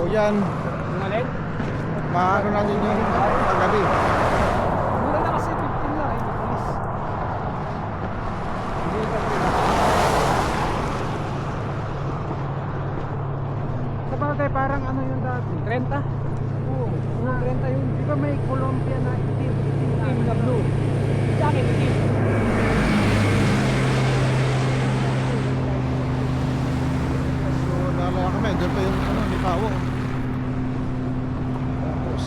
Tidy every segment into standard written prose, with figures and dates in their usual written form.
yan. Alin? Maano natin yung paggabi. Mura na kasi 15 lang eh, polis. Hindi ka Sa bagay, parang ano yung dati? 30? Oo, 30 yun. Di ba may Colombia na itim Na blue. Sa akin, itim. So lalaya kami, doon pa yung ano, Lipawo. Tapos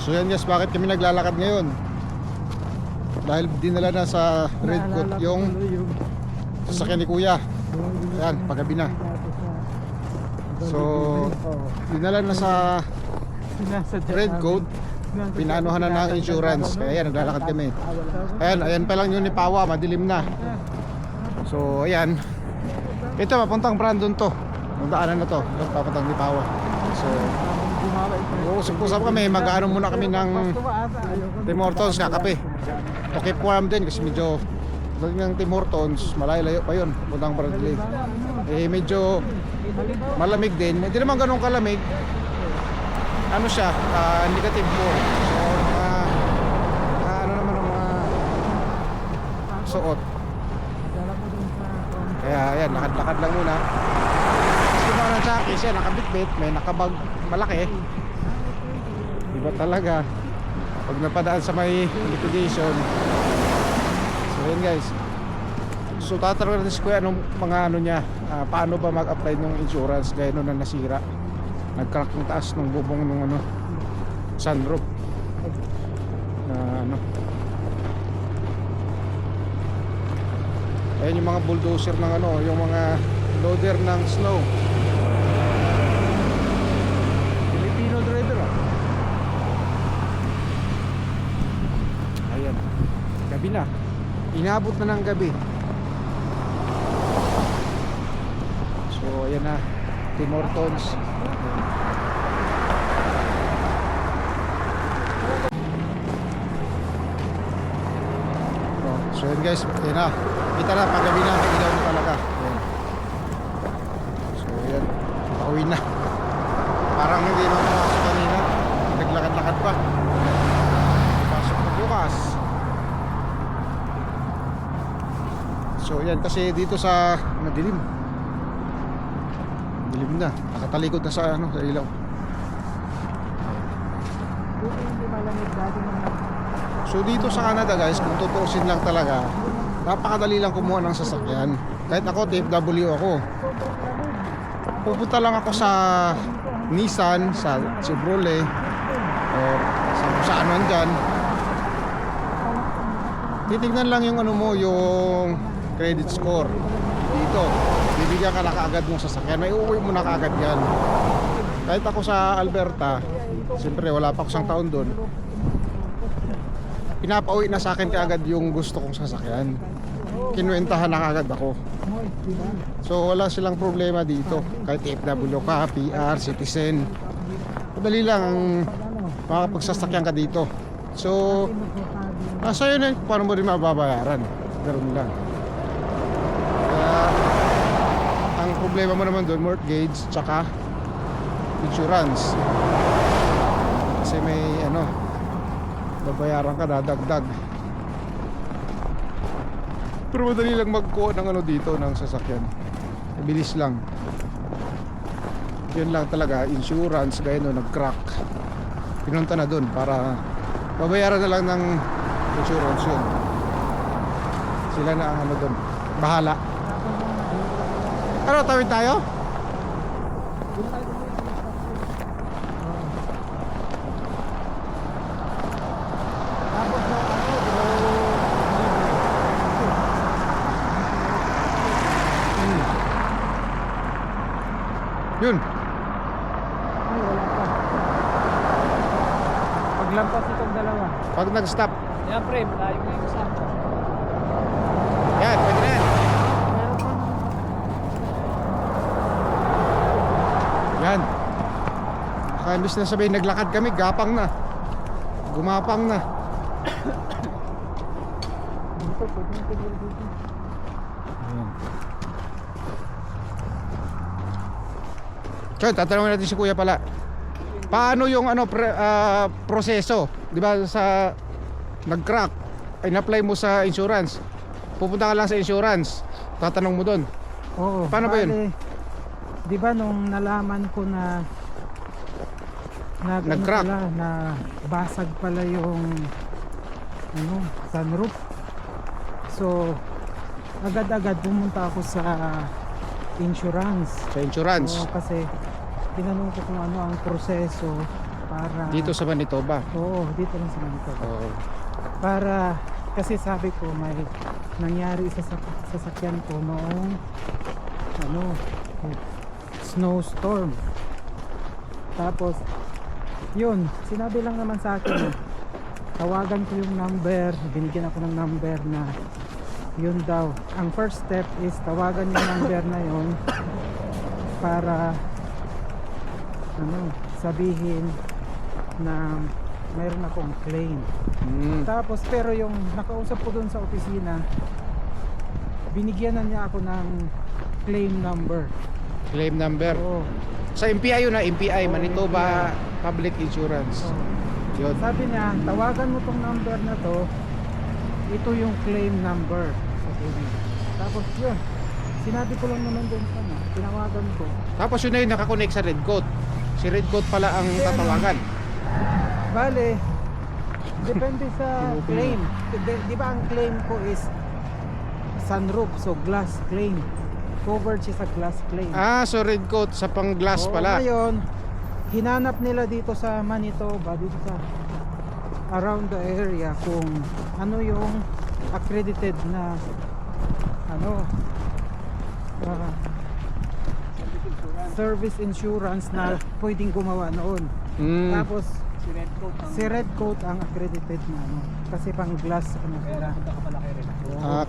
so yan guys, bakit kami naglalakad ngayon? Dahil dinala na sa Red Coat yung sasakyan ni Kuya. Ayan, paggabi na. So dinala na sa Red Coat, pinanuhan na ng insurance. Kaya yan, naglalakad kami. Ayan pa lang yun ni Pawa, madilim na. So ayan, ito papuntang Brandon to. Ang daanan na to, papuntang ni Pawa. So usap kami, mag-ano muna kami ng Tim Hortons, kakape. Okay po din kasi medyo ng Tim Hortons, malayo pa yun, puntang Bradley. Eh medyo malamig din, hindi naman ganun kalamig. Ano siya, negative 4. So ano naman ang mga suot. Kaya ayan, lakad-lakad lang muna. Kasi ba ng jacket siya, nakabitbit, may nakabag malaki. Iba talaga pag napadaan sa may liquidation. So yun guys, so tatanong natin si Kuya anong mga ano niya, paano ba mag-apply ng insurance gaya nung na nasira, nag-crack yung taas ng bubong ng ano, sunroof na ano. Ayan yung mga bulldozer ng ano, yung mga loader ng snow. Filipino driver ah. Ayan, gabi na, inabot na ng gabi. So ayan na, Tim Hortons. So yun guys, ayan na, kita na paggabi na, ilaw na talaga. Ayan. So ayan, pauwi na. Parang hindi na pumasok kanina, naglakad-lakad pa. Pasok na bukas. So ayan, kasi dito sa madilim, dilim na, nakatalikod na sa ano, sa ilaw. Hindi malamig dati mga. So dito sa Canada guys, kung tutuusin lang talaga, napakadali lang kumuha ng sasakyan. Kahit ako, TFW ako, pupunta lang ako sa Nissan, sa Chevrolet, or sa ano dyan. Titignan lang yung ano mo, yung credit score. Dito, bibigyan ka na kaagad ng sasakyan, may uuwi mo na kaagad yan. Kahit ako sa Alberta, siyempre wala pa ako isang taon doon, pinapauwi na sa akin kaagad yung gusto kong sasakyan. Kinuwentahan na kaagad ako. So wala silang problema dito. Kahit FW ka, PR, citizen, madali lang ang makapagsasakyan ka dito. So nasa yun eh, paano mo rin mababayaran. Ganun lang. Kaya ang problema mo naman doon, mortgage, tsaka insurance. Kasi may ano, babayaran ka, dadagdag. Pero madali lang magkuha ng ano dito, ng sasakyan. Bilis lang. Yun lang talaga, insurance, gaya no, nag-crack. Pinunta na dun para babayaran na lang ng insurance yun. Sila na ang ano dun, bahala. Ano, tawid tayo? Yun. Ay, wala pa. Paglampas itong dalawa. Pag nag-stop. Yan pre, malayo na yung kasama. Yan, pwede na yan. Meron pa imbes na sabihin naglakad kami, gapang na. Gumapang na. Dito, pwede yung tigil dito. Ayan. So, tatanungin natin si Kuya pala. Paano yung proseso? 'Di ba sa nag-crack, in-apply mo sa insurance. Pupunta ka lang sa insurance, tatanong mo doon. Oo. Paano ba yun? Di ba nung nalaman ko na Nag-crack? na basag pala yung sunroof. So agad-agad pumunta ako sa insurance. Sa insurance. Oo, kasi tinanong ko kung ano ang proseso para Dito sa Manitoba. Oo, dito lang sa Manitoba. Oo. Para kasi sabi ko may nangyari sa sasakyan ko noong snowstorm. Tapos yun, sinabi lang naman sa akin na tawagan ko yung number, binigyan ako ng number na yun daw. Ang first step is tawagan yung number na yun para sabihin na mayroon akong claim. Tapos pero yung nakausap ko dun sa opisina, binigyan na niya ako ng claim number. Claim number. Oo. Sa MPI yun na, MPI, Oo, Manitoba Public Insurance. Oo. Yun. Sabi niya, tawagan mo tong number na to. Ito yung claim number. Sabi niya. Tapos yun, sinabi ko lang naman dun sa tinawagan ko. Tapos yun na yun nakakonect sa Redcoat. Si Redcoat pala ang tatawagan. Bale, depende sa claim. Di ba ang claim ko is sunroof, so glass claim. Covered siya sa glass claim. So Redcoat sa pang glass Oo, pala. ngayon, hinanap nila dito sa Manitoba, dito sa around the area kung ano yung accredited na service insurance na pwedeng gumawa noon. Tapos si Redcoat ang accredited na kasi pang glass sila.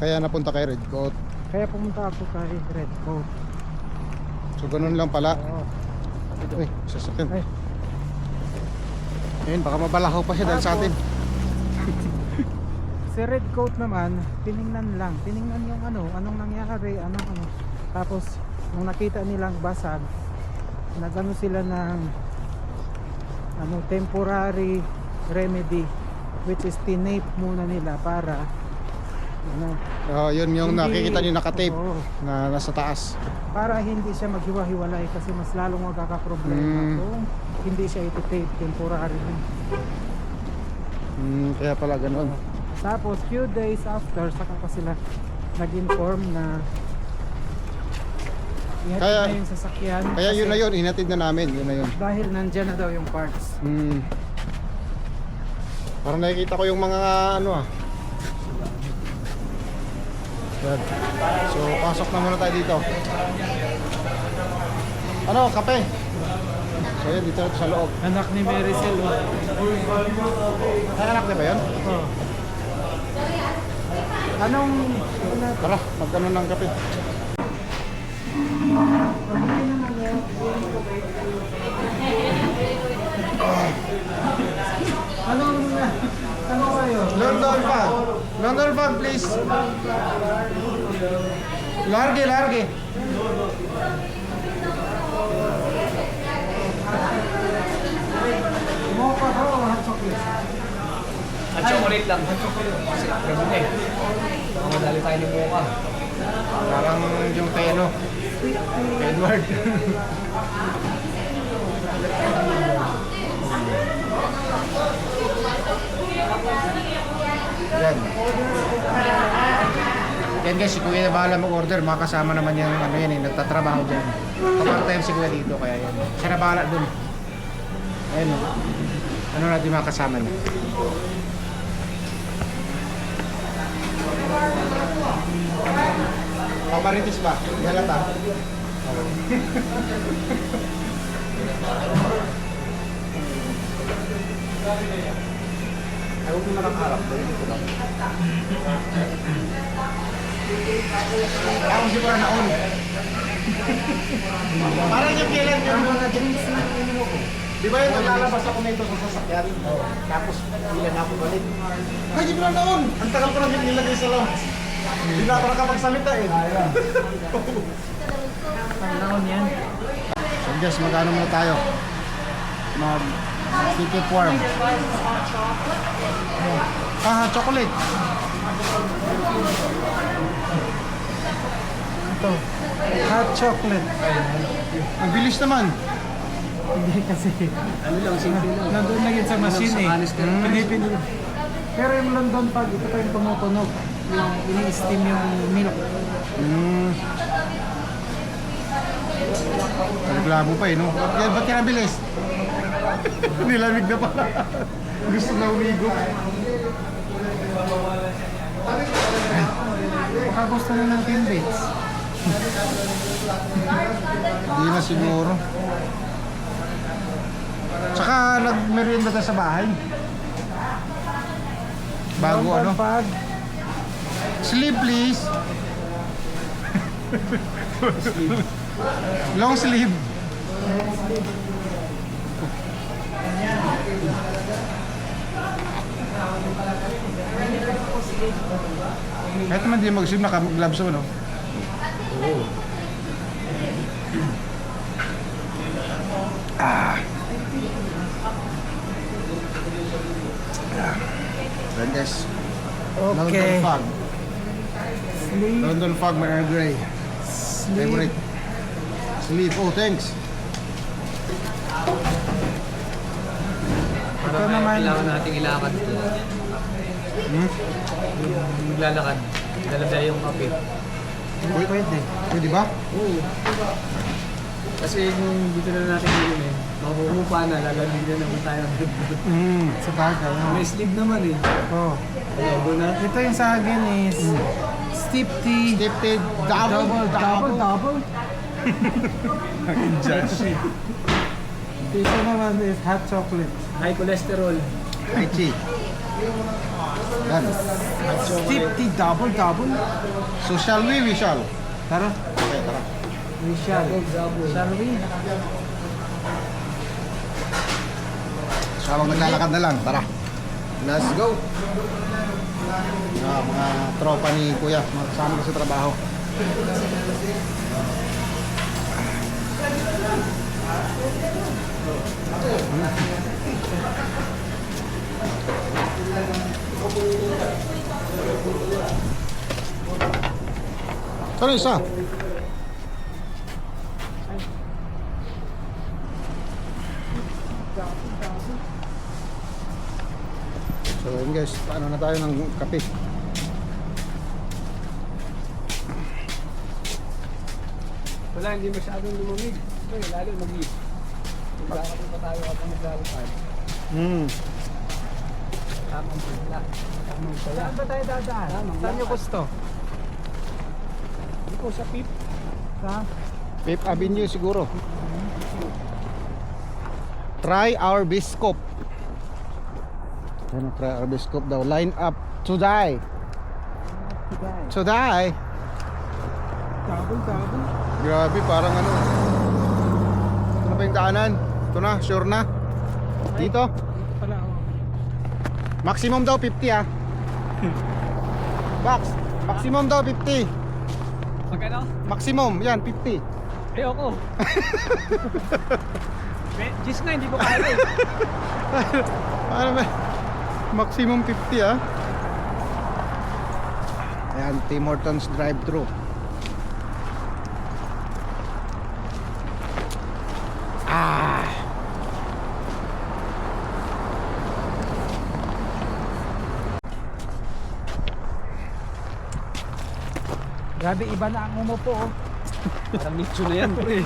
Kaya napunta kay Redcoat. Kaya pumunta ako kay Redcoat. So ganun lang pala. Oo. Uy, sasakyan. Ay. Ayun, baka mabalahaw pa siya dahil sa atin. Si Redcoat naman, tiningnan yung anong nangyari, tapos nung nakita nilang basag, nagano sila ng temporary remedy, which is tinape muna nila para Yun yung hindi- nakikita niyo nakatape Oo. na nasa taas. para hindi siya maghiwa-hiwalay kasi mas lalong magkakaproblema kung hindi siya iti-tape temporary. Kaya pala ganun. Tapos few days after saka pa sila nag-inform na ihatid Kaya- na yung sasakyan Kaya yun kasi na yun, hinatid na namin. Yun na yun. dahil nandyan na daw yung parts. Parang nakikita ko yung mga Yan. So pasok na muna tayo dito. Kape? So yun, dito sa loob. Anak ni Maricel. Anak niya ba yun? Anong Tara, magkano ng kape. ano kayo? London fan. London fan, please. Large. Mocha ba o hot chocolate? At chocolate lang. Kasi gabon eh. Madali tayo ni Mocha. Parang yung kay kay Edward. Yan. Yan guys, si Kuya na bahala mag-order. Makasama naman yan, nagtatrabaho dyan. Kapag-time si Kuya dito, kaya yan. Siya na bahala dun. Ayun o. Ano natin makasama niya. Pamaritis ba? Halata. Ay, huwag mo nakakarap. Ako siguro naon. Parang yung kailan yung mga drinks na ininom ko. Di ba yung naglalabas ako nito sa sasakyan? Tapos ilan ako balik. Ay, di ba noon? Ang tagal ko namin nilagay sa labas. Hindi na ako nakapagsalita eh. Panahon yan. So guys, magkano muna tayo? Mag ticket warm. Ah, chocolate. Ito. Hot chocolate. Ang bilis naman. Hindi kasi. Ano lang, simple lang. Nandun na yun sa machine eh. Pinipili. Pero yung London pag ito pa yung tumutunog. Yung ini-steam yung milk. Reklamo pa eh, no? Ba't ka nabilis? Nilamig na pala. Gusto na umigo. Baka gusto na ng Timbits. Hindi na siguro. Tsaka nag-merienda tayo sa bahay. Bago ano? Pag Sleeve please. Long sleeve. Kahit naman di mag-sleeve, naka-gloves mo, no? Then guys, London okay. Fog. Sleep. London Fog, my Earl Grey. Sleep. Favorite. Sleep. Oh, thanks. Ito naman. Kailangan nating ilakad ito. Yung maglalakad. Dala-dala yung kape. Pwede. Pwede ba? Oo. Kasi kung dito na natin inumin, makukupa na, lalamig na naman tayo. Sa bagay. May sleeve naman eh. Oh. Bago na. Ito yung sa akin is steep tea. Steep tea, double. Ito naman is hot chocolate. High cholesterol. High tea. Yan. Steep tea double. So shall we shall? Tara. Okay, tara. We shall. Shall we? So habang naglalakad na lang, tara. Let's go. Mga tropa ni Kuya, mga kasama ko sa trabaho. Saan yung isa? So yun guys, paano na tayo ng kape? Wala, hindi masyadong lumamig. Ito, lalo mag-iip. Magkakape pa tayo kapag maglalakad. Tamang pala. Tamang pala. Saan ba tayo dadaan? Tamang Saan yung lakad. gusto? Dito sa PIP. Sa? Fifth Avenue siguro. Try our biscuit. Ano, try our biscuit daw. Line up to die. To die. Double. Grabe, parang ano. Ito na ba yung daanan? Ito na, sure na. Dito. Dito pala oh. Maximum daw 50 ah. Box. Maximum daw 50. Magkano? Maximum, yan 50. Ayoko. Gis nga, hindi ko kaya eh. Ano ba? Maximum 50 ah. Ayan, Tim Hortons drive-thru. Ah. Grabe, iba na ang umupo oh. Parang nicho na yan, pre.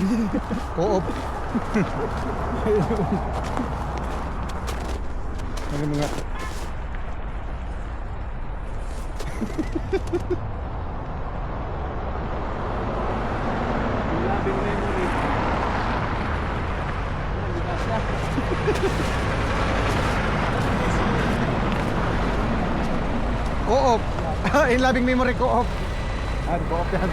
Co-op. Ano mga Labing memory. co-op. In loving memory co-op. Yan, co-op yan.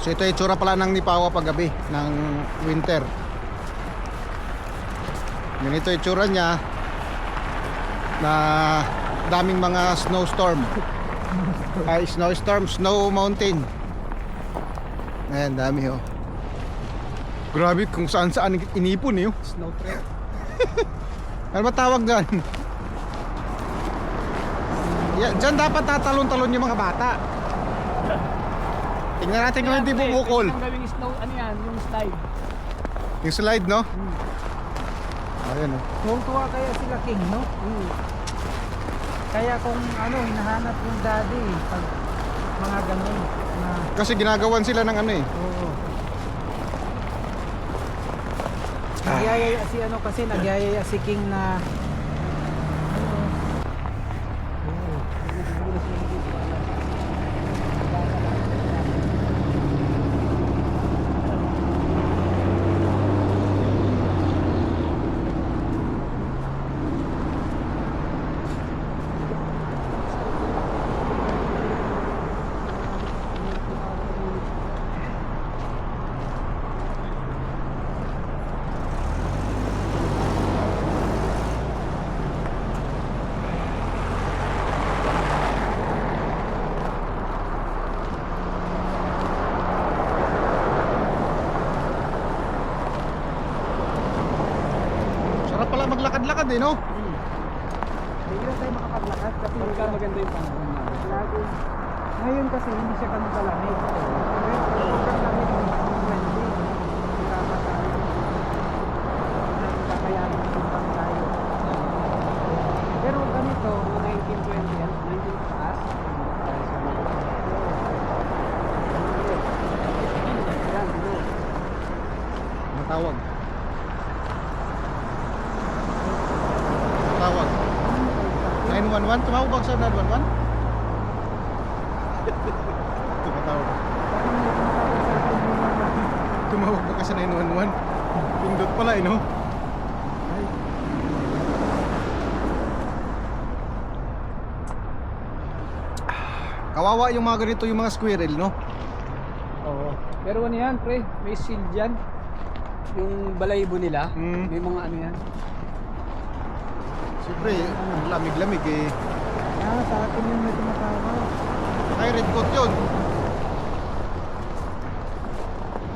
So ito yung itsura pala ng Nipawa paggabi ng winter. Ganito yung itsura niya na daming mga snowstorm. Ay, snowstorm, snow mountain. Ayan, dami oh. Grabe kung saan saan inipon eh. Snow trail. Ano ba tawag dyan? Yan, dyan dapat tatalon-talon yung mga bata. Tingnan natin kung hindi bubukol. Ang gawing snow, ano yan, yung slide. Yung slide, no? Ayan oh. Tuwang-tuwa kaya sila King, no? Kaya kung ano, hinahanap yung daddy pag mga ganun na Kasi ginagawan sila ng ano eh. oo. Nagyayaya si ano kasi nagyayaya si King na Sarap pala maglakad-lakad eh, no? hindi na tayo makapaglakad kasi Pagka maganda yung panahon namin. lagi. Ngayon kasi hindi siya ganun kalamig. Pero sobrang lamig ng 20. Tama tayo. Kakayanin yung pang tayo. Pero ganito, Mga 1920 yan, 19 taas. yan, no. Matawag. Matawag. 911? Tumawag ba sa 911? Tumatawag. Tumawag ba ka sa 911? Pindot pala eh, no? Kawawa yung mga ganito, yung mga squirrel, no? Oo. Pero ano yan, pre, may shield yan. Yung balayibo nila, Mm. may mga ano yan. Siyempre, ang lamig-lamig eh. Sa atin yung may tumatawag. Ay, red coat yun.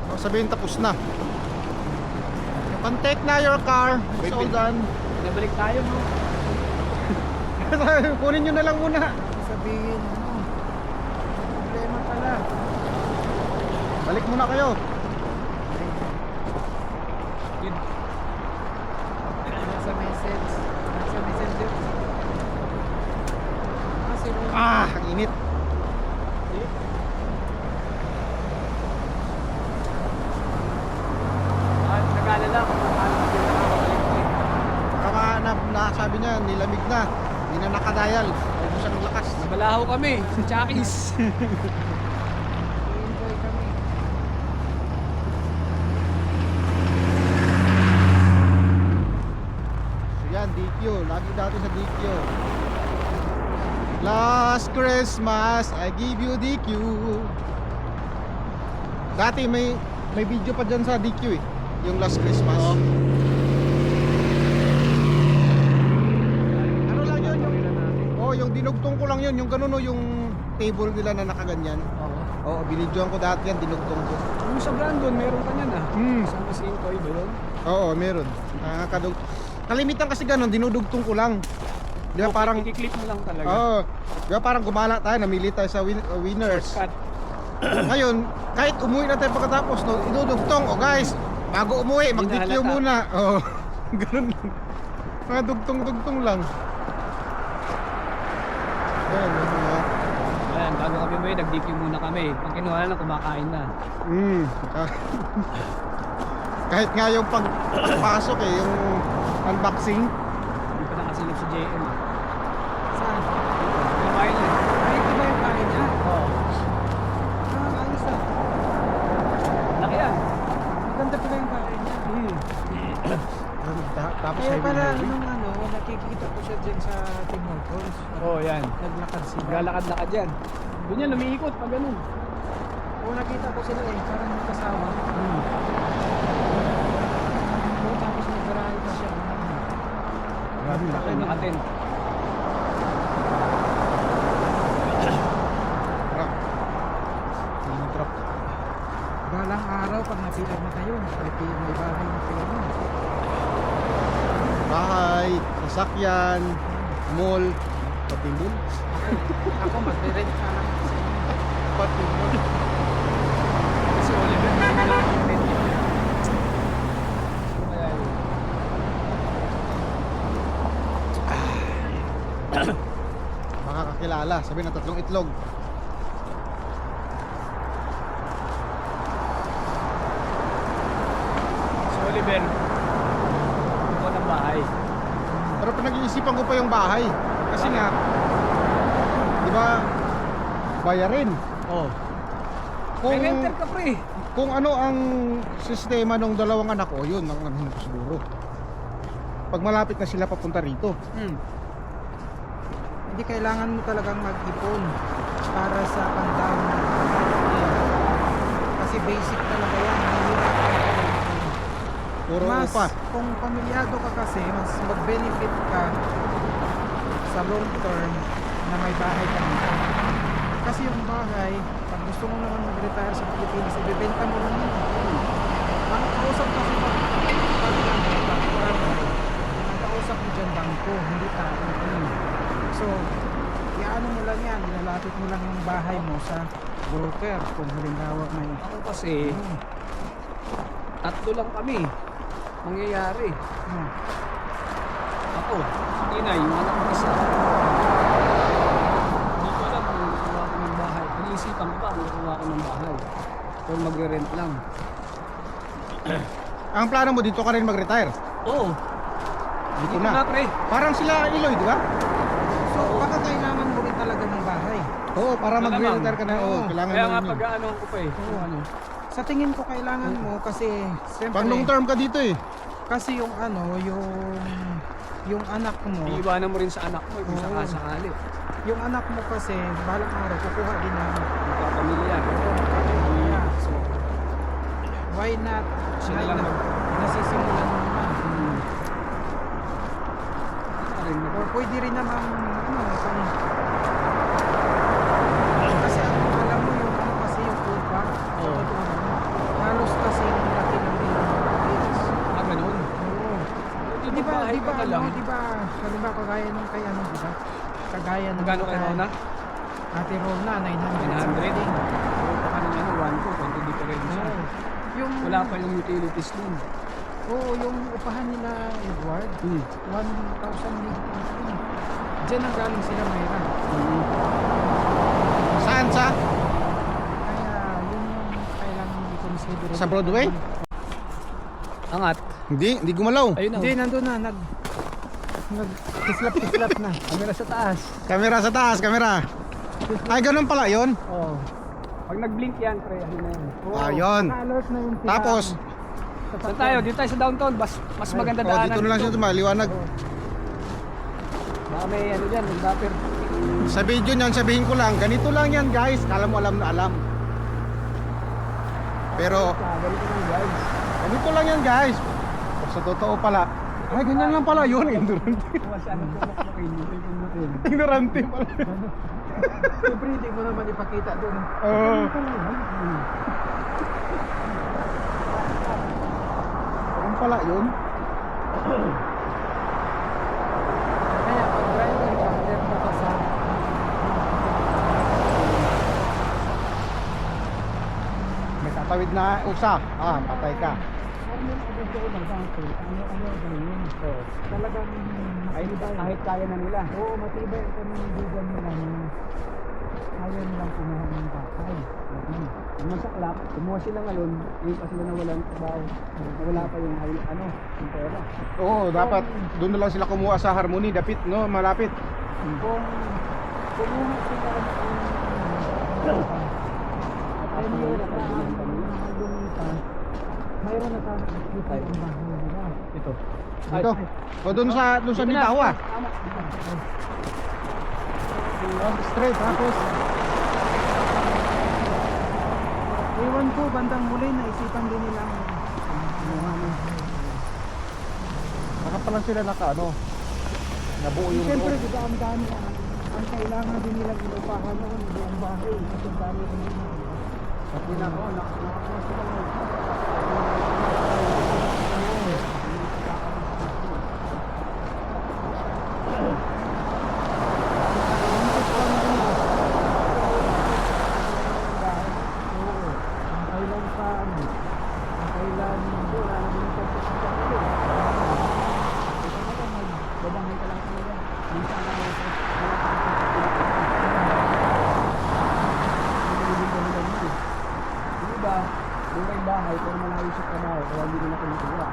O, sabihin tapos na. You can take na your car. It's all done. Nabalik tayo, no? Kunin nyo na lang muna. Sabihin, ano, problema pala. Balik muna kayo. Yun. Nasa message. Nasa messenger. Si Ron. Ang init. Nag-alala kung paano hindi nakakabalik. Baka sabi niya, nilamig na. Hindi na nakadial. Huwag mo siyang lakas. Nabalaho kami sa Chakis. Enjoy kami. So yan, DQ. Lagi dati sa DQ. Last Christmas, I give you DQ. Dati may video pa dyan sa DQ eh. Yung Last Christmas. Oo. Ano lang yun? Yung dinugtong ko lang yun. Yung ganun o, yung table nila na nakaganyan. Oo. Oo, binidyoan ko dati yan, dinugtong ko. Yung sa Brandon, meron ka niyan ah. Hmm. Sa Masinkoy ba yun? Oo, meron. Kalimitan kasi ganun, dinudugtong ko lang. Di ba parang, Ikiklip mo lang talaga. oo, di ba parang gumala tayo, namili tayo sa winners. Cut. Ngayon, kahit umuwi na tayo pagkatapos, no, idudugtong, oh guys, bago umuwi, Hindi na mag-DQ halata. muna. Oo, ganun lang. Mga dugtong-dugtong lang. Ayan, yun. Ayan, bago kami ba nag-DQ muna kami. Pag kinuha na, kumakain na. Kahit nga yung pagpasok eh, yung unboxing. Hindi pa nakasilip si JM. Saan? Kumain na. Ay, ito ba yung kain niya? Oo. Ayos ah. Laki yan. Maganda pala yung kain niya. Tapos Kaya pala heavy. nung ano, nakikita ko siya dyan sa Tim Hortons. Oo, yan. Naglakad sila. Galakad-lakad yan. Doon yan, lumiikot pag ganun. Oo, nakita ko sila eh, parang may kasama. Oo, tapos nagbaray pa siya. Grabe na. Ay, nakaten. Truck. Yung truck. Balang araw pag napilag na kayo, may bahay na kayo. Bahay, sasakyan, mall, pati mall. Ako mag-rent ka lang sa inyo. Pati mall. Si Oliver na lang ang rent niya. Kaya yun. Makakakilala, sabi na 3 itlog. Si Oliver, buko ng bahay. Pero pinag-iisipan ko pa yung bahay. Kasi nga, di ba, bayarin. Oh. Kung, May renter ka pre. kung ano ang sistema ng 2 anak ko, yun ang ano ko siguro. Pag malapit na sila papunta rito. Hindi kailangan mo talagang mag-ipon para sa pang-down. Kasi basic talaga yan. Mahirap ka mag-ipon. Puro Mas upa. kung pamilyado ka kasi, mas mag-benefit ka sa long term na may bahay ka dito. Kasi yung bahay, pag gusto mo naman mag-retire sa Pilipinas, ibebenta mo lang yun. Ang kausap kasi ang kausap mo dyan bangko, hindi tao. So, iano mo lang yan, ilalapit mo lang yung bahay mo sa broker kung halimbawa may Ako kasi, 3 lang kami. Mangyayari. Ako, ina, yung anak ko isa. Hindi ko alam kung kukuha ko ng bahay. Pag-iisipan ko pa kung kukuha ko ng bahay. Kung magre-rent lang. Ang plano mo dito ka rin mag-retire. Oo. Dito Dito na. na pre. Parang sila Iloy, di ba? So, baka kailangan mo rin talaga ng bahay. Oo, para Malamang. mag-retire ka na. Oo, kailangan Kaya mo nga yun. pag-ano ko pa eh. Kung ano. Sa tingin ko kailangan mo kasi siyempre, Pag long term ka dito eh. kasi yung ano, yung anak mo, Iiwanan mo rin sa anak mo kung Oo. sakasakali. yung anak mo kasi balang araw kukuha din ng Magkapamilya. pamilya. So, why not? Sila Why lang not? Nasisimulan mo naman. Or pwede rin naman ano, kasi alam mo yung ano kasi yung upa. Oo. Halos kasi yung laki ng bills. Ah, ganun. Oo. Di ba, Di ba, lang. ano, di ba, halimbawa kagaya nung kay ano, di ba? Kagaya nung Magkano kayo na? Ate Rona, 900. 900. something. Oo, baka ng ano, 1 ko, 20 difference. Oo. Yung, Wala pa yung utilities dun. Oo, yung upahan nila, Edward, 1,000 something. Diyan ang galing sila Mayra. Saan sa? Kaya yun yung kailangan i-consider. Sa Broadway? Angat. Hindi gumalaw. Ayun na. Hindi, nandun na, kislap na. Camera sa taas. Kamera sa taas, kamera. Ay, ganun pala yun. Oo. Pag nag-blink yan, pre, ano na yan. Ayun. Naka-alert na yung sila. Tapos, Saan tayo? Dito tayo sa downtown. Mas maganda oh, daanan. dito na lang siya maliwanag. Baka may ano dyan, may dapper. Sa video niyan, sabihin ko lang, ganito lang yan guys. Alam mo, alam na alam. Pero, Ganito lang guys. ganito lang yan guys. Sa totoo pala, ay, ganyan lang pala yun. Ignorante. Masyado po natin. Ignorante pala. Siyempre, hindi mo naman ipakita doon. Oo. Ganun pala yun. Kaya pag driver ka, alert ka sa May tatawid na usa. Ah, patay ka. talagang Kahit kaya na nila. oo, matibay ang panindigan nila na ayaw nilang kumuha ng bakay. Yung masaklap, kumuha sila ngayon, yung pa sila nawalan trabaho. Wala pa yung ano, yung pera. Oo, dapat doon na lang sila kumuha sa Harmony, dapit, no, malapit. Kung kumuha sila ng mayroon na sa kita ang bahay nila. Ito. Dito. O doon sa Bitawa. Tama. Straight tapos Ewan ko, bandang muli, naisipan din nilang Saka pa lang sila nabuo yung siyempre, loob. di ba, ang dami ang kailangan din nilang inupahan noon, buong bahay, kasi ang dami rin nila. Hindi na ako, nakakuha sila ng Oo. Ang kailan pa, ang kailan, wala na din yung pagkakita ko. Ito na lang, magbabahay ka lang talaga. Minsan lang ako, wala ka ng Yung iba, yung may bahay, pero malayo sa trabaho, kaya hindi nila kinukuha.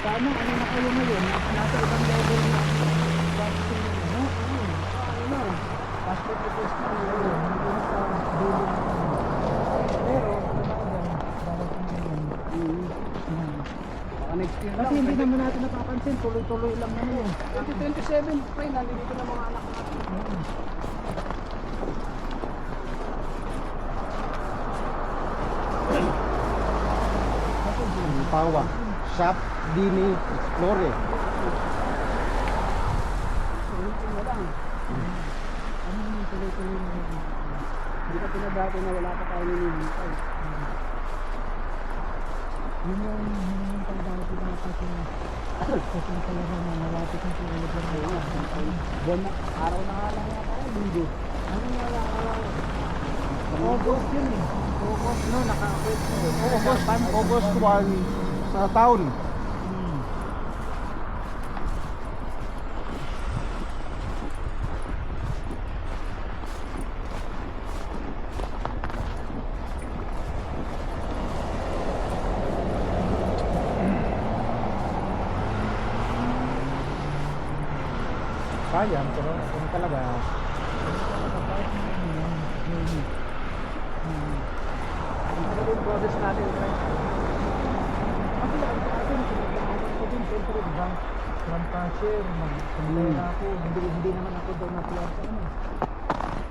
Sana, ano na kayo ngayon? Nasa ibang level na. Bakit yung ano? Ano na? Passport request na ngayon. Hindi na sa dulo na kami. Pero, sabagay, darating ngayon. Baka next year Kasi hindi naman natin napapansin, tuloy-tuloy lang naman yun. 2027, pre, nandito na mga anak natin. Pawa. Shop Dini Flore. Ulitin na lang. Ano yung tuloy-tuloy na yun? Hindi ka pinadati na wala pa tayo ninihintay. Yun yung pagdati na kasi kasi talaga na malapit na sila Buwan na, araw na nga lang yata tayo, linggo. ano nga lang August yun eh. August no, naka-August. August 1 sa taon. Sayang, pero kung talaga Ano yung process natin, pre? Kasi ang atin, pinagdaanan ko din, siyempre, diba? From cashier, mag-sumpera ako. Hindi naman ako doon na-PR sa ano.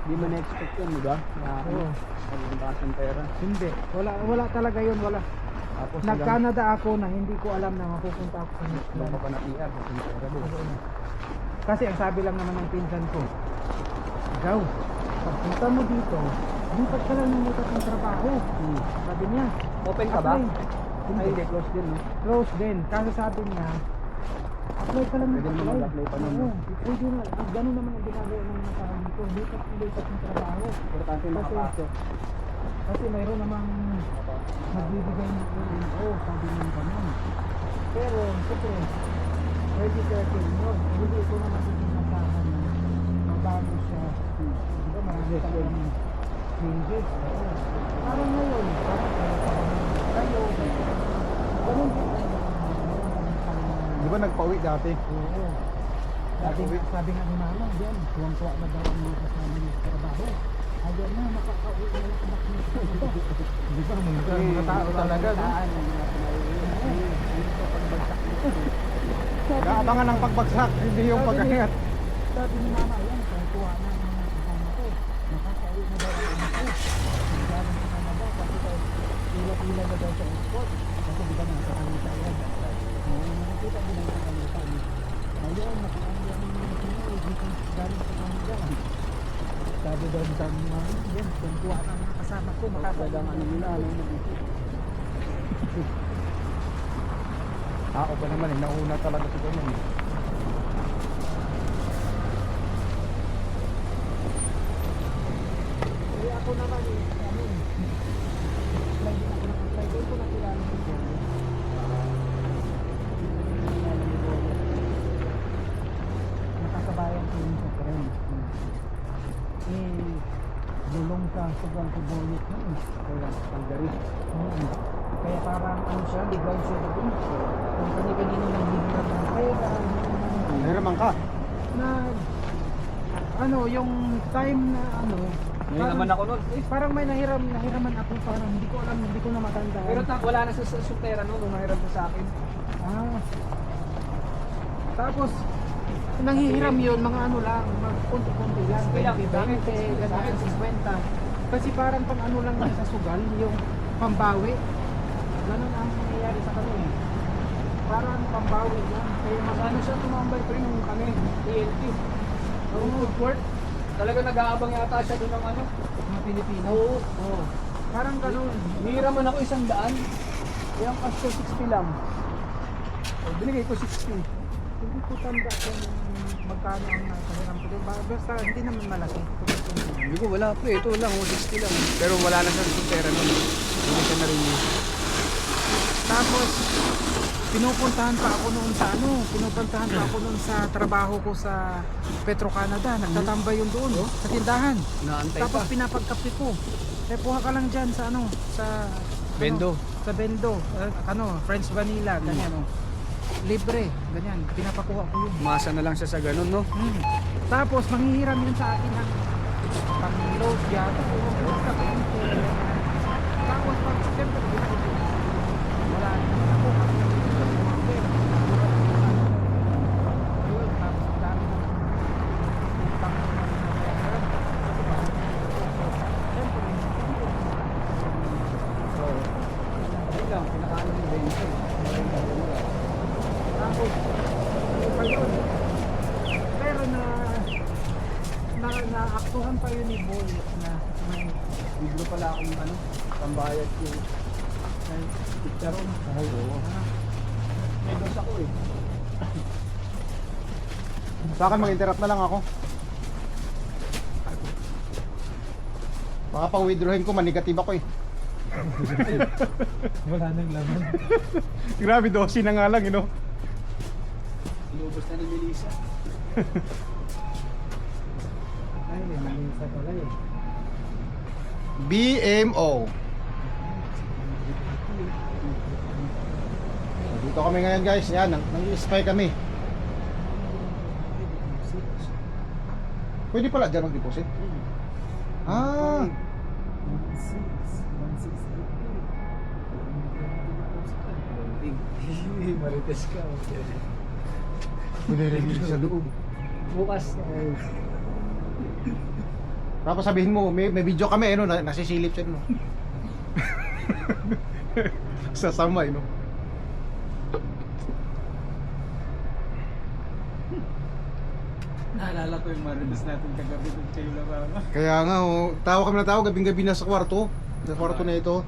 Hindi mo na-expect yun, di ba? Na Oo. pagpuntakas ng pera. Hindi. Wala talaga yun, wala. Tapos Nag-Canada ako na hindi ko alam na mapupunta ako sa next Baka month. pa na-PR sa pera doon. Kasi ang sabi lang naman ng pinsan ko, ikaw, pagpunta mo dito, lipat ka lang ng lipat ng trabaho. Sabi niya, Open ka ba? apply. Ay, hindi, close din, no? Close din. Kasi sabi niya, apply ka lang ng Pwede naman apply. mag-apply pa nun, Oo, no? pwede na. Ganun naman ang ginagawa ng mga tao dito. Lipat ng trabaho. Importante makapasok. Kasi mayroon namang magbibigay ng UNO, sabi niya ganun. Pero, siyempre, ready certain yun. Hindi ko na magiging nasahan na mabago siya. Di ba, marami talagang changes. Oo. Parang ngayon, parang kayo, ganun din. di ba nagpauwi dati? Oo. Sabi nga ni mama, yan, tuwang-tuwa na daw ang mga kasama niya sa trabaho. Ayan na, makakauwi na yung anak niya. Di ba mga tao talaga, no? Naabangan ng pagbagsak, hindi yung pag-angat. Sabi ni mama, ayan, tuwang-tuwa na ang mga kasama ko. Makakauwi na daw ang anak ko. Ang sabi ni mama daw, kasi daw, ila-ila na daw sa airport. Kasi di ba nasa kanita yan. Oo, nakikita din ang kanita niya. Ayun, nakakauwi ang mga Pinoy, dito galing sa Canada. Sabi daw ni Tami Mami, yan, tuwa na mga kasama ko, makakadang ano nila, ano Ako pa naman, nauna talaga sa ganun. Kaya ako naman, ano, apply din ako ng apply, doon ko nakilala ng Bono. Nakasabayan ko yun sa tren. Lulong ka sa Bangko Boyot na eh. Kaya, panggaris. Kaya parang ano siya, ligaw siya doon. Kung kani-kanino nang hihiram ng pera, Nahiraman ka. na ano, yung time na ano, Ngayon naman ako nun. parang may nahiraman ako, parang hindi ko alam, hindi ko na matandaan. Pero wala na sa supera no, nung nahiram ko sa akin. Ah. Tapos nanghihiram yun, mga ano lang, konti-konti lang, Kaya, 20, sa akin, 20, ganyan, 50. Kasi parang pang ano lang yan sa sugal, yung pambawi. Ganun ang nangyayari sa kanila. Parang pambawi lang. Kaya Ano siya tumambay ko yung kami, TLT. Yung food court. Talaga nag-aabang yata siya doon ng ano. mga Pilipino. Oo. Parang ganun. Nihiraman ako 100. Yung cash ko 60 lang. O, binigay ko 60. Hindi ko tanda kung magkano ang nakahiram ko doon. Basta hindi naman malaki. Hindi ko wala pa, ito lang, 60 lang. Pero wala na siya sa pera nun. Hindi siya na-renew. Tapos, pinupuntahan pa ako noon sa pinupuntahan pa ako noon sa trabaho ko sa Petro Canada. Nagtatambay yun doon, sa tindahan. Naantay Tapos pa. pinapagkape ko. Eh, kuha ka lang dyan sa Bendo. Sa Bendo. French vanilla, ganyan libre, ganyan. Pinapakuha ko yun. Umasa na lang siya sa ganun, no? Tapos, manghihiram yun sa akin ng pang-load yan. Tapos, pag siyempre, wala ako kasi ayun, tapos ang dami ng utang ko na pinabayaran. Siyempre, Ayun lang, pinakaano yung bento. tapos pa yun. Pero naaktuhan pa yun ni Boy na may Biglo pala akong ano, pambayad yung picturon. Ay, oo. May dos ako eh. Sa akin mag-interact na lang ako. Baka pang withdrawin ko, manigatib ako eh. Wala nang laman. Grabe, 12 na nga lang, you know. Inubos na ni Melissa. Ay, may malisa pala eh. BMO. Dito kami ngayon guys, yan, nang-spy kami. Pwede pala dyan mag-deposit? Ah, Marites ka. pwede rin sa loob. Bukas. Tapos sabihin mo, may video kami, ano, nasisilip siya, no? Sasamay, no? Naalala ko yung Marites natin kagabi kung kayo lamama. Kaya nga, oh, tawa kami na tawa, gabing-gabi na sa kwarto. Sa kwarto na ito.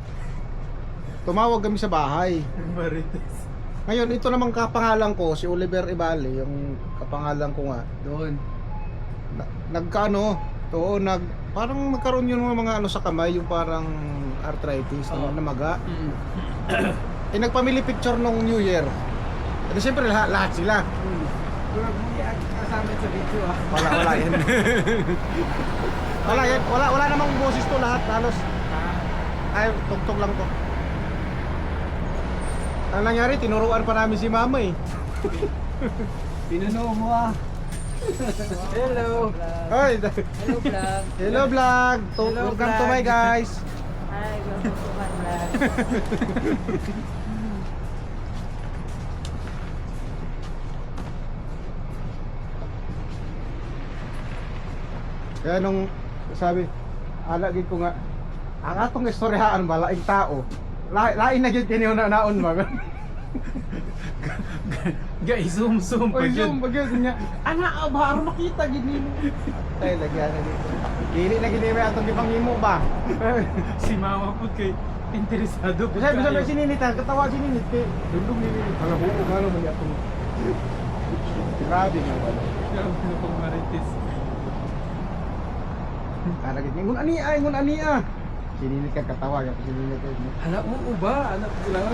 Tumawag kami sa bahay. Marites. Ngayon, ito namang kapangalan ko, si Oliver Ibale, yung kapangalan ko nga. Doon. Nagkaano, parang nagkaroon yun ng mga ano sa kamay, yung parang arthritis, Oo. namaga. Eh, nagpamili picture nung New Year. At siyempre, lahat sila. Kasama sa video ah. Wala yan. Wala namang boses to lahat, halos. Ay, tugtog lang to. Ang nangyari, tinuruan pa namin si mama eh. Pinuno mo ah. Hello. Ay, Hello vlog. hello vlog. Hello, Welcome to vlog. my guys. Hi, welcome to my vlog. Kaya nung sabi, alagid ko nga, ang atong istoryahan ba, laing tao. Lain na yun kiniyo na naon ba? Guys, zoom Oy, zoom, bagyo niya. Ana, ba, aron makita, gini mo. Tayo, lagyan na dito. Dili na gini may atong gipangimo ba? Si mama po kay interesado po Bisa may sininitan, katawa sininit kay dundong nininit. Ang buo nga naman yato mo. Grabe nga ba? Ano pong Marites? Alagid niya, ngun ani ah. Sininit ka katawa, yung sininit ka. Hala, oo ba? Anak ko lang.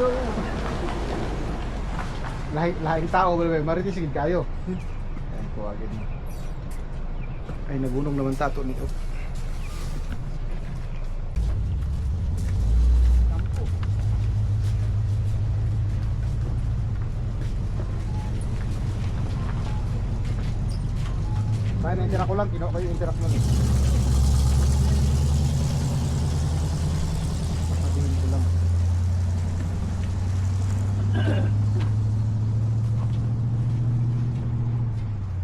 Lahing tao ba maritis sigid kayo. Ay kuwagin mo. Ay nagunog naman tato nito. Kaya na-interact ko lang, kinuha ko yung interact mo. Sabihin ko lang.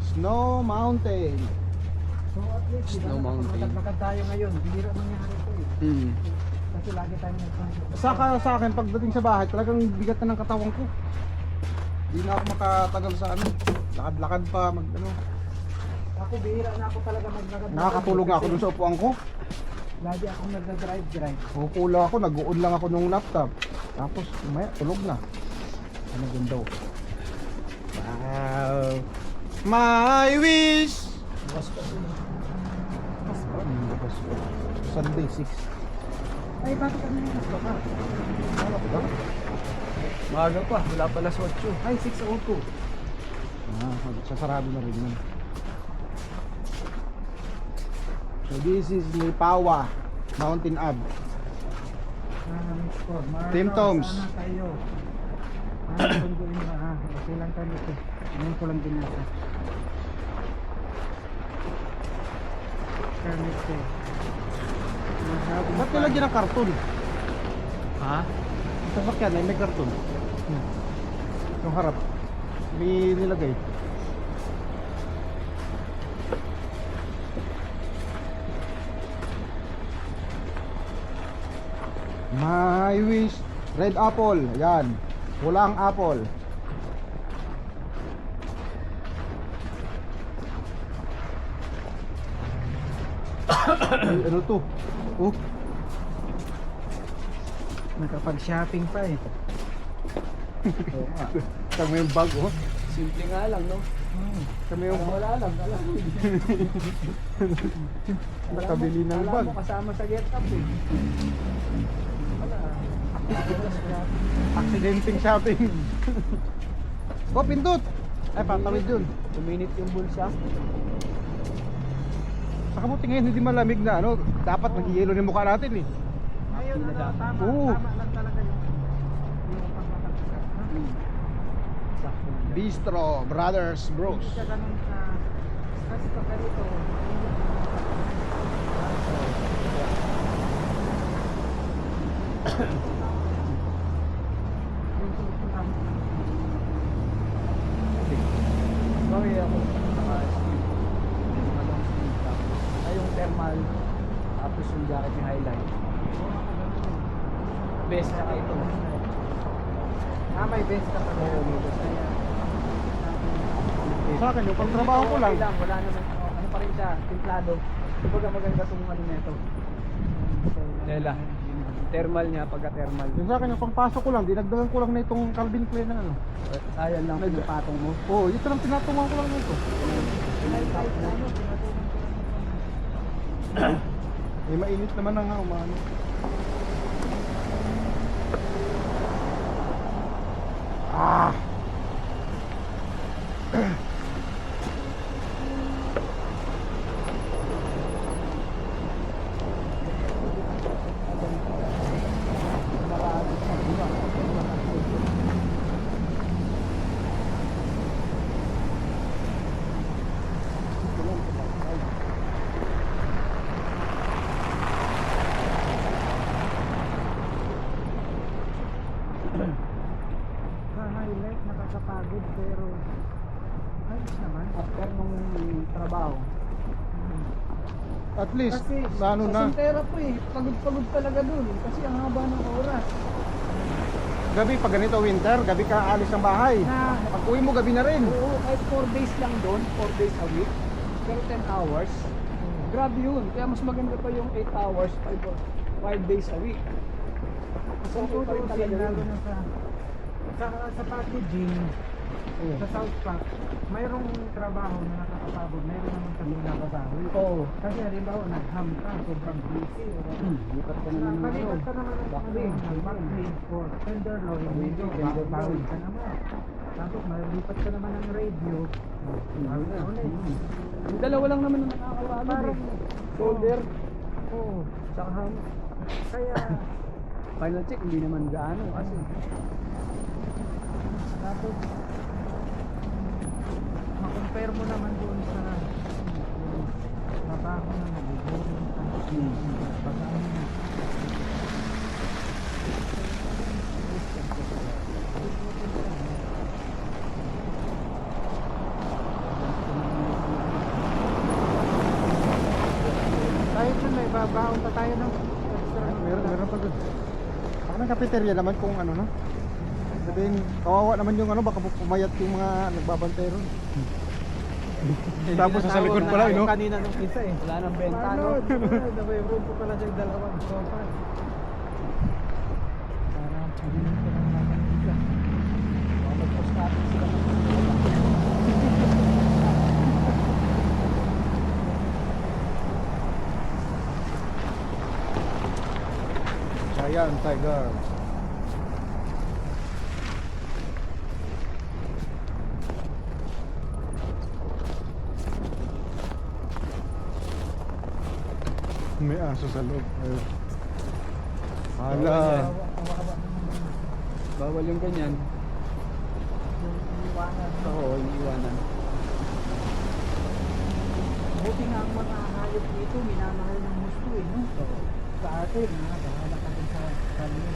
Snow Mountain. So at least, di ba, Snow Mountain. nakapaglakad tayo ngayon. Bihira mangyari ito eh. Hmm. Kasi lagi tayong nagpapalakad. Saka sa akin, pagdating sa bahay, talagang bigat na ng katawan ko. Hindi na ako makatagal sa ano. Lakad-lakad pa, mag ano. Ako bihira na ako talaga maglakad. Nakakatulog nga ako dun sa upuan ko. Lagi akong nagda-drive. Pupula ako, nag-uon lang ako ng laptop. Tapos, umaya, tulog na. Ano ganda oh. Wow. My wish! Bukas pa sila. Bukas pa. Sunday 6. Ay, bakit kami nag ka? Ano ko ba? Maaga pa, wala pala sa 8. Ay, 6:02. Sasarado na rin yun. So this is Lipawa Mountain Ab. Miss ko. Team Toms. Sana tayo. Tungguin mo ha. Okay lang kami ito. Ngayon ko lang binasa. Kami ito. Ba't nilagyan ng karton? Ha? Sa sakyan ay may karton. Yung harap. May nilagay. My wish. Red apple. Yan. Pulang apple. Ay, ano to? Oh. Nakapag-shopping pa eh. Oo nga. Kami yung bag oh. Simple nga lang, no? Kami yung Wala lang, alam mo. nakabili ng Alam bag. mo, kasama sa get up eh. Wala. Accidenting shopping. Oh, pindot. Ay, patawid yun. Tuminit yung bulsa. Saka buti ngayon hindi malamig na ano. Dapat mag-yelo ng mukha natin eh. Ayun, ano, tama. Oo. Tama lang talaga yung pagpapagsa. Sakto lang. Bistro Brothers Bros. Hindi ka ganun ka. Kasi pag ganito, Sorry ako naka-sleeve. Malong sleeve tapos. Ay yung thermal. Tapos yung jacket ni highlight. Best na ito. may best ka pa Oo, may best na yan. Sa akin, yung pagtrabaho ko lang. Okay wala naman. Ano pa rin siya, templado. Kumbaga maganda sa mga ano nito. Lela. Thermal niya, pagka-thermal. Yung sa akin, yung pangpasok ko lang, dinagdagan ko lang na itong Calvin Klein na ano. Ayan lang pinapatong mo. Oh, ito lang tinatungan ko lang nito. Eh, mainit naman na nga umano. Ah! highlight, nakakapagod pero ayos naman. After nung trabaho. At least, Kasi ano na. Sa therapy, pagod-pagod talaga dun. Kasi ang haba ng oras. Gabi, pag ganito winter, gabi ka alis ng bahay. Na, Pag uwi mo, gabi na rin. Oo, kahit 4 days lang doon, 4 days a week. Pero 10 hours. Grabe yun. Kaya mas maganda pa yung 8 hours, 5 days a week. Kasi kung okay pa rin tutuusin, talaga lalo yun. na sa packaging, Oo. sa South Park, mayroong trabaho na nakakapagod, mayroon naman kami nababawi. Oo. Kasi halimbawa, nag-ham ka, sobrang busy. Lipat ka naman ng Palipat ka ano. naman ng Backbone. backbone for tenderloin, medyo Tenderloin. bawal ka naman. Tapos malipat ka naman ng radio, bawal ka ulit. Yung dalawa lang naman ang nakakapagod Parang, eh. Shoulder, oo, saka ham. kaya, Final check, hindi naman gaano kasi. tapos, makompare mo naman doon sa trabaho na nag-boring ka. Baka ano na. baon pa tayo no? Meron pa doon. Baka ng cafeteria naman kung ano no. Sabihin, kawawa naman yung ano, baka pumayat yung mga nagbabantay ron. Tapos sa likod pala, no? Kanina nung isa eh. Wala nang benta, no? Nabay-room po pala siya yung dalawang sofa. Parang paginin ko ng mga isa. Baka mag-post natin sila. Giant Tiger. May aso sa loob. Ayun. Hala. Bawal yung ganyan. Iwanan. Oo, yung iwanan. Buti nga ang mga hayop dito, minamahal ng gusto eh, no? Sa atin, ha? Bahala ka din sa kanila.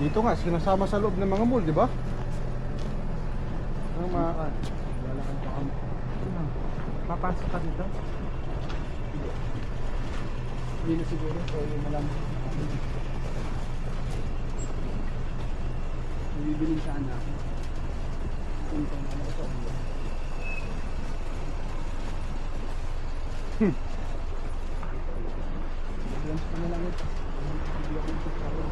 Dito nga, sinasama sa loob ng mga mall, di ba? Ang mga... Wala kang pakam. Ano? Papasok ka dito? Hindi na siguro. So, yun na lang. Nabibiling sana ako. Ito, ano ko to? Lunch pa na lang ito. Hindi ako ito sa akin.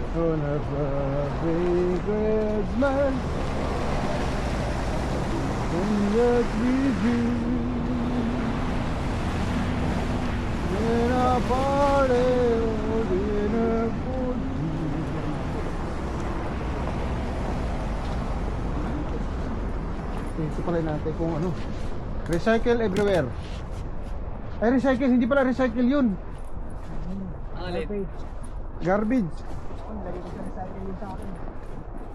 Gonna have a big Christmas and let me do in a party or dinner for two. Ito pala natin kung ano. Recycle everywhere. Ay, recycle, hindi pala recycle yun. Ang alin? Garbage. Lagi ko sa recycle yun sa akin.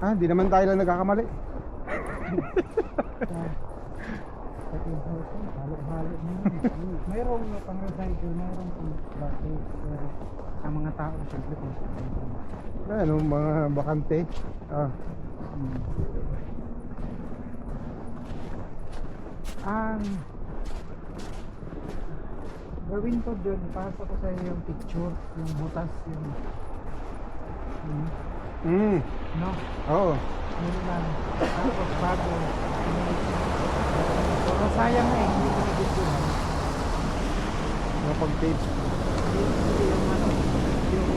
Ah, di naman tayo lang nagkakamali. Halo-halo mo. Mayroong pang recycle, mayroong pang plastic. Pero ang mga tao siyempre kung Ano, mga bakante. Ah. ang gawin ko dun, pasok ko sa iyo yung picture, yung butas, yung no? Oo. Yun lang. Tapos bago. Pero sayang na eh, hindi ko nabigyan. Mga pag-tape. Hindi yung ano, yung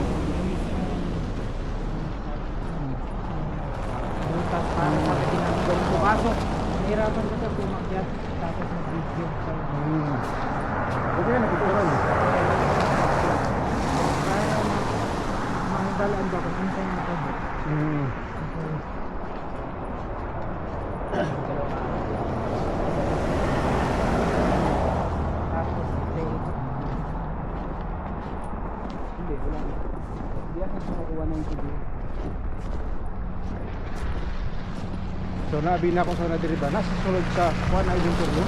butas para sa ginagawa ko. Pasok, nahirapan ko sa pumakyat, tapos nag-video sa Okay na, napituran. kaya mahidalaan ba kung ano sa'yo ito? Tapos date. Hindi, wala. Hindi ako sumukuha ng video. So, nabi na ako sa nadiriba. Nasa sulod sa Juan Island Tour, no?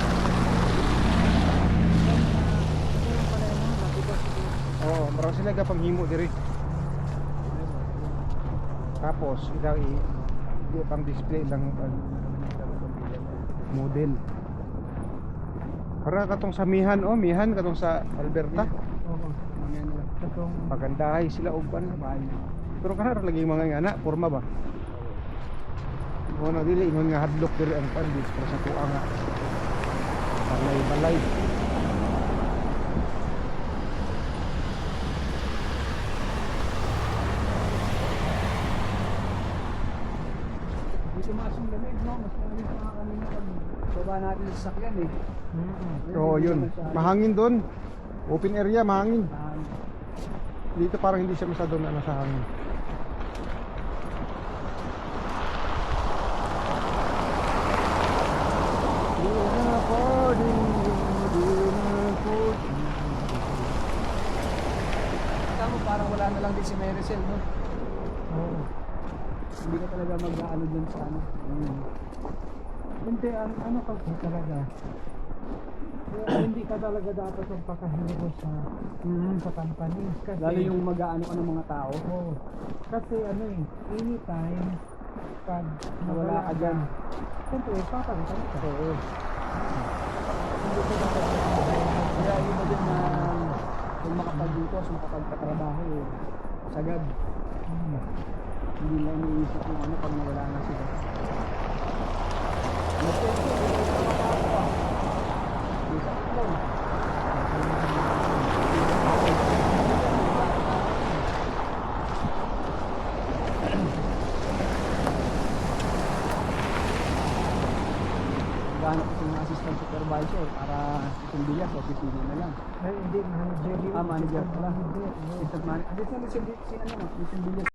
Oo, marang sila ka panghimo diri. Tapos, ilaw di pang display lang model. Para katong sa Mihan, oh, Mihan katong sa Alberta. Oo. Mamaya na lang. Itong Pagandahay sila og pan. Pero kanar lagi mga anak, forma ba? Ano dili ingon nga hadlok diri ang pandit para sa tuwa nga. Balay-balay. Dito maas yung lamig, no? Mas malamig pa nga kanina pag baba natin sa sasakyan eh. Oo, yun. Mahangin doon. Open area, mahangin. Dito parang hindi siya masyado na sa hangin. Tama, parang wala na lang din si Maricel, no? Oo. Hindi ka talaga mag-aano dun sa ano. Hindi, ano kasi talaga, Kaya hindi ka talaga dapat magpakahiro sa company. Kasi, Lalo yung mag-aano ka ng mga tao. Oo. Kasi ano eh, anytime pag Nawala ka dyan. siyempre, papalitan ka. Oo. Hindi ko dapat magpakahiro. Kaya yung iba din na kung makapag-utos, makapagpatrabaho, sagad. Hindi na iniisip yung ano pag nawala na sila. Gano'n kasi yung assistant supervisor para itong bilyas o pipili na lang. Ay, hindi, manager yun. Manager pala. Manager, oo. Assistant manager. Assistant si ano, yung bilyas.